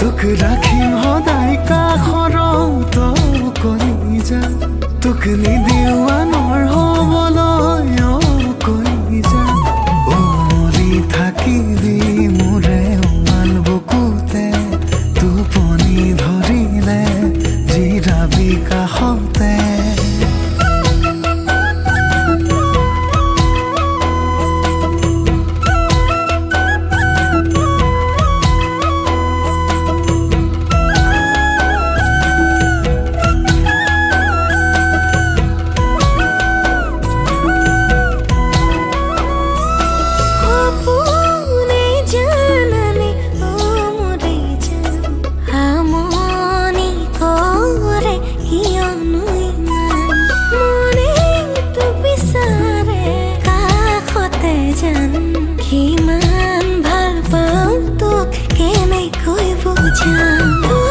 তোক ৰাখিম সদায় কাষৰত কলিজা, তোক নিদিওঁ আনৰ হ'বলৈ কলিজা। মৰি থাকিবি মোৰে উমাল বুকুতে, টোপনি ধৰিলে জিৰাবি কাষতে। কিমান ভাল পাওঁ তোক কেনেকৈ বুজাম।